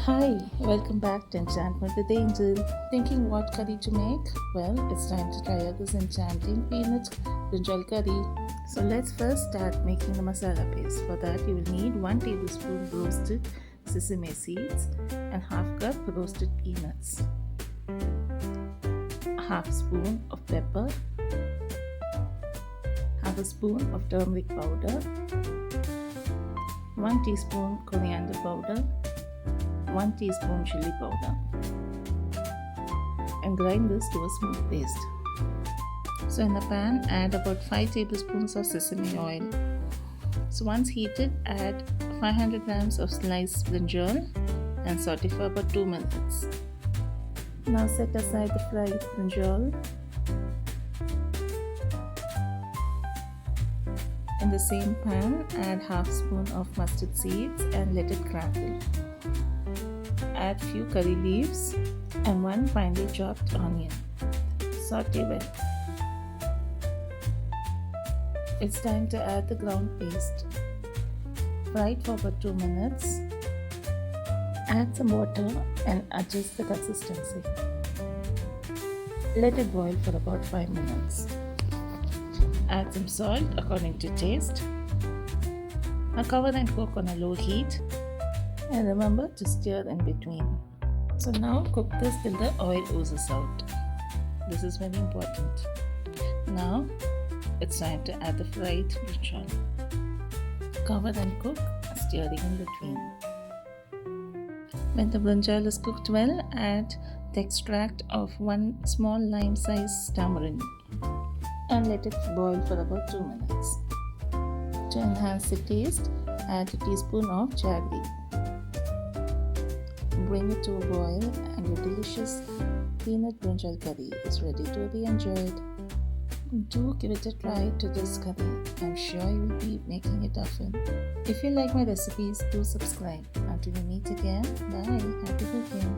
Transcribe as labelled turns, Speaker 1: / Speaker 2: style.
Speaker 1: Hi, welcome back to Enchantment with Angel. Thinking what curry to make? Well, it's time to try out this enchanting peanut brinjal curry. So let's first start making the masala paste. For that, you will need 1 tablespoon roasted sesame seeds and half cup roasted peanuts, half spoon of pepper, half a spoon of turmeric powder, 1 teaspoon coriander powder, 1 teaspoon chilli powder, and grind this to a smooth paste. So in the pan, add about 5 tablespoons of sesame oil. So once heated, add 500 grams of sliced brinjal and saute for about 2 minutes. Now set aside the fried brinjal. In the same pan, add half spoon of mustard seeds and let it crackle. Add few curry leaves and 1 finely chopped onion. Saute well. It's time to add the ground paste. Fry it for about 2 minutes. Add some water and adjust the consistency. Let it boil for about 5 minutes. Add some salt according to taste. Now cover and cook on a low heat. And remember to stir in between. So now cook this till the oil oozes out. This is very important. Now it's time to add the fried brinjal. Cover and cook, stirring in between. When the brinjal is cooked well, add the extract of 1 small lime-sized tamarind and let it boil for about 2 minutes. To enhance the taste, add a teaspoon of jaggery. Bring it to a boil and your delicious peanut brinjal curry is ready to be enjoyed. Do give it a try to this curry. I'm sure you will be making it often. If you like my recipes, do subscribe. Until we meet again, bye. Happy cooking.